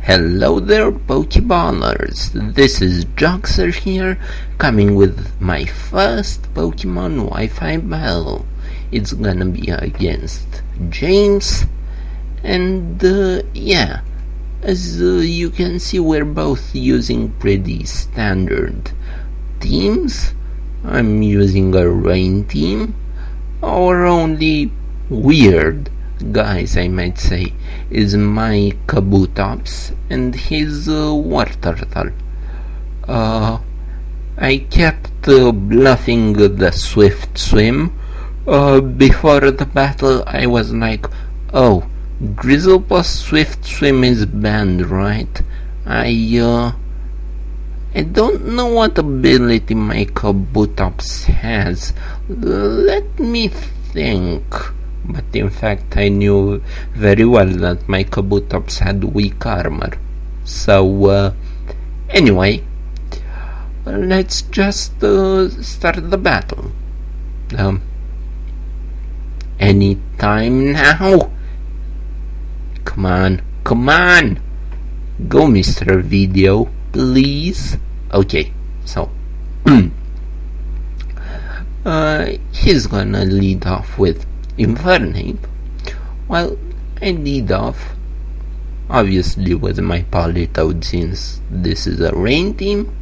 Hello there, Pokeballers! This is Joxer here, coming with my first Pokemon Wi-Fi battle. It's gonna be against James, and yeah, as you can see, we're both using pretty standard teams. I'm using a rain team. Our only weird guys, I might say, is my Kabutops and his Wartortle. I kept bluffing the Swift Swim. Before the battle I was like, oh, Drizzlepuff Swift Swim is banned, right? I don't know what ability my Kabutops has. Let me think. But in fact I knew very well that my Kabutops had weak armor. So anyway, let's just start the battle. Any time now? Come on, come on! Go, Mr. Video, please. Okay, so he's gonna lead off with Infernape. Well, I lead off obviously with my Politoed, since this is a rain team.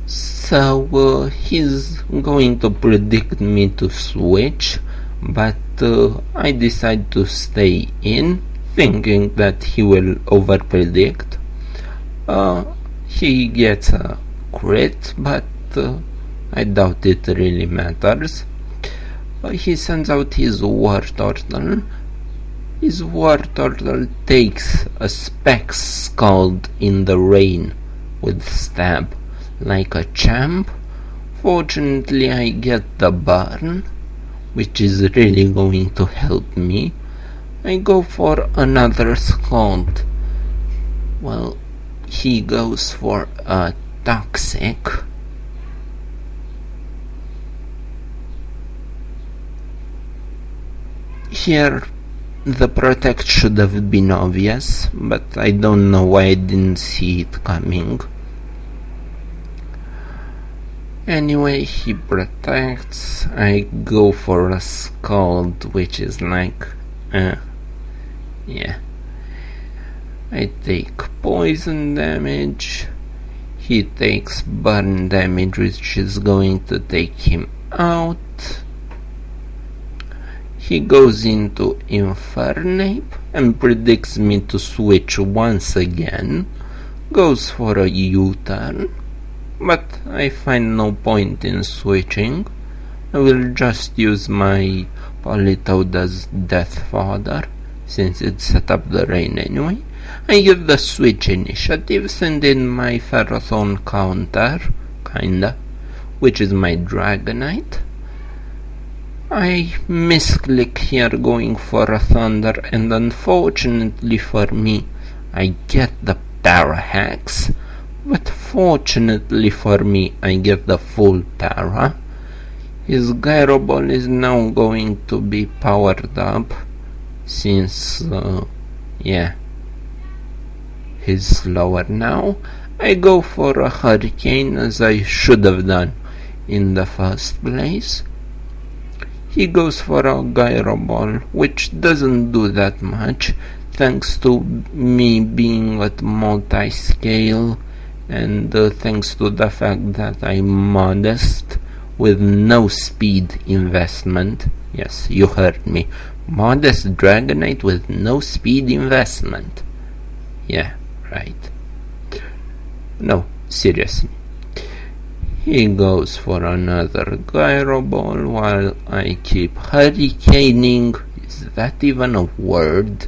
So he's going to predict me to switch, but I decide to stay in, thinking that he will overpredict. He gets a crit, but I doubt it really matters. He sends out his Wartortle. His Wartortle takes a Specs Scald in the rain with Stab like a champ. Fortunately I get the burn, which is really going to help me. I go for another Scald. Well, he goes for a Toxic. Here the Protect should have been obvious, but I don't know why I didn't see it coming. Anyway, he protects. I go for a Scald, which is like yeah. I take poison damage. He takes burn damage, which is going to take him out. He goes into Infernape and predicts me to switch once again. Goes for a U-turn, but I find no point in switching. I will just use my Politoed as Death Fodder, since it set up the rain anyway. I give the switch initiative, send in my Ferrothorn counter, kinda, which is my Dragonite. I misclick here going for a Thunder, and unfortunately for me I get the Parahax, but fortunately for me I get the full Para. His Gyro Ball is now going to be powered up, since yeah, he's slower now. I go for a Hurricane, as I should have done in the first place. He goes for a Gyro Ball, which doesn't do that much, thanks to me being at multi-scale, and thanks to the fact that I'm modest with no speed investment. Yes, you heard me. Modest Dragonite with no speed investment. Yeah, right. No, seriously. He goes for another Gyro Ball while I keep hurricaning. Is that even a word?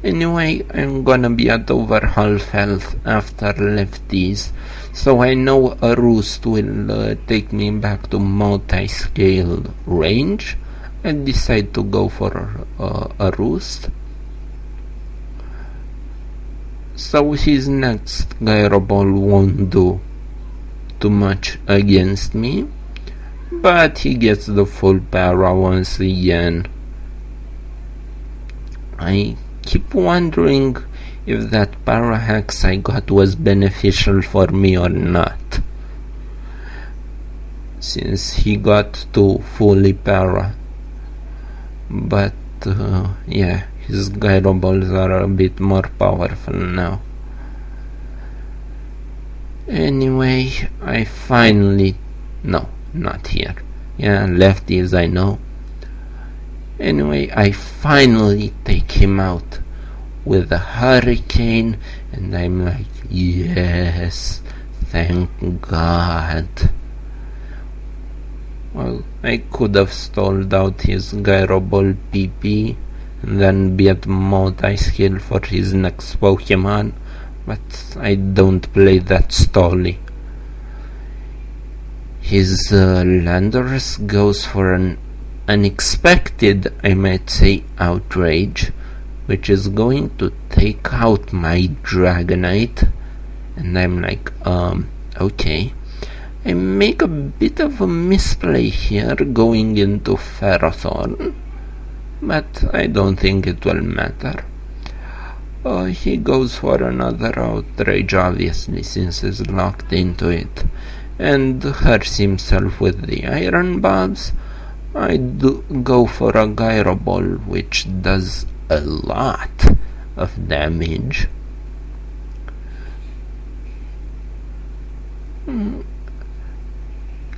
Anyway, I'm gonna be at over half health after lefties, so I know a Roost will take me back to multi-scale range. I decide to go for a Roost. So his next Gyro Ball won't do too much against me, but he gets the full Para once again. I keep wondering if that parahex I got was beneficial for me or not, since he got to fully para. But yeah, his gyro balls are a bit more powerful now. Anyway, I finally... no, not here. Yeah, lefties, I know. Anyway, I finally take him out with a hurricane, and I'm like, yes, thank God. Well, I could have stalled out his gyro ball PP and then beat multi-skill for his next Pokemon, but I don't play that stally. His Landorus goes for an unexpected, I might say, outrage, which is going to take out my Dragonite. And I'm like, okay. I make a bit of a misplay here going into Ferrothorn, but I don't think it will matter. He goes for another outrage, obviously, since he's locked into it, and hurts himself with the Iron Bobs. I do go for a Gyro Ball, which does a lot of damage.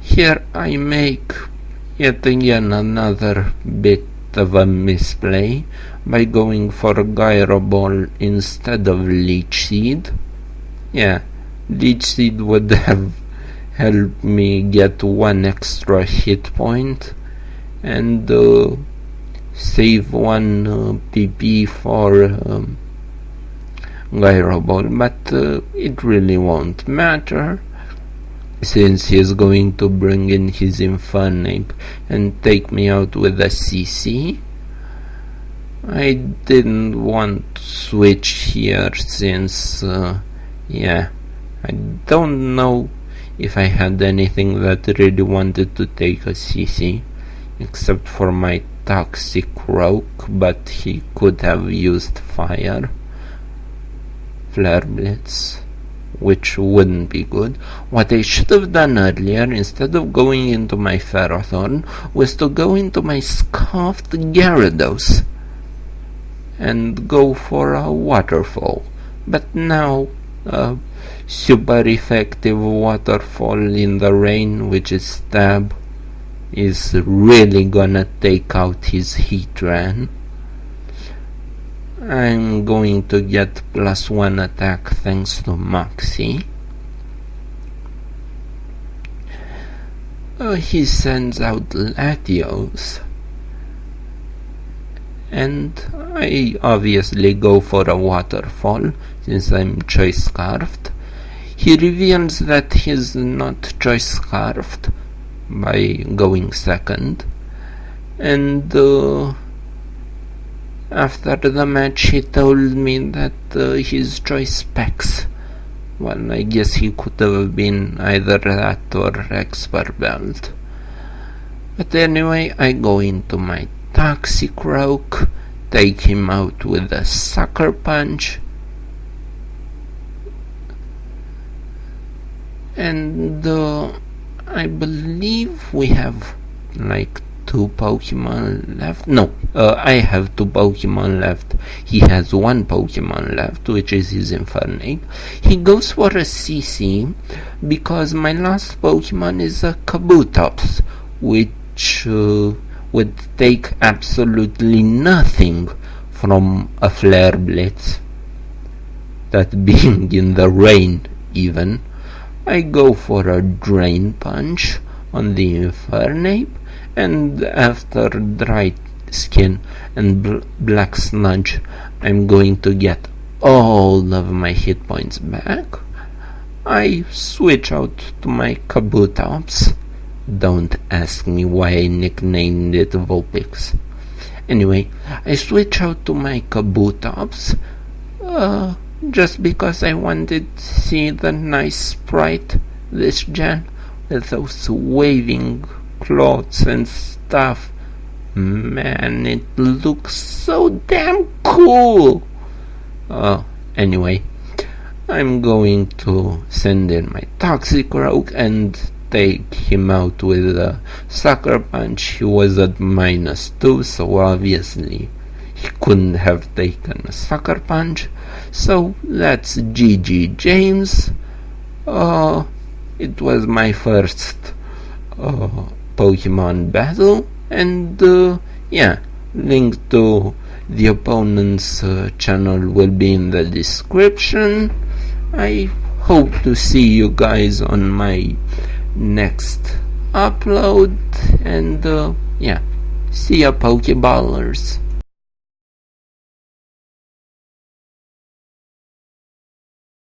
Here I make yet again another bit of a misplay by going for a Gyro Ball instead of Leech Seed. Yeah, Leech Seed would have helped me get one extra hit point and save one PP for Gyro Ball, but it really won't matter, since he is going to bring in his Infernape and take me out with a CC. I didn't want to switch here since, yeah, I don't know if I had anything that really wanted to take a CC, except for my Toxic Rogue, but he could have used Fire, Flare Blitz, which wouldn't be good. What I should have done earlier, instead of going into my Ferrothorn, was to go into my Scoffed Gyarados and go for a Waterfall. But now, super effective Waterfall in the rain, which is Stab, is really gonna take out his Heatran. I'm going to get +1 attack thanks to Moxie. He sends out Latios, and I obviously go for a Waterfall since I'm Choice Scarfed. He reveals that he's not Choice Scarfed by going second, and after the match he told me that his Choice Specs. Well, I guess he could have been either that or Expert Belt. But anyway, I go into my Toxic Rogue, take him out with a Sucker Punch, and I believe we have like 2 Pokemon left. No, I have 2 Pokemon left. He has 1 Pokemon left, which is his Infernape. He goes for a CC because my last Pokemon is a Kabutops, which would take absolutely nothing from a Flare Blitz, that being in the rain even. I go for a Drain Punch on the Infernape, and after Dry Skin and Black Sludge, I'm going to get all of my hit points back. I switch out to my Kabutops. Don't ask me why I nicknamed it Vulpix. Anyway, I switch out to my Kabutops, just because I wanted to see the nice sprite this gen, with those waving clothes and stuff. Man, it looks so damn cool! Anyway, I'm going to send in my Toxic Rogue and take him out with a Sucker Punch. He was at -2, so obviously he couldn't have taken a Sucker Punch. So that's GG James. It was my first Pokemon battle, and yeah, link to the opponent's channel will be in the description. I hope to see you guys on my next upload, and yeah, see ya, Pokeballers.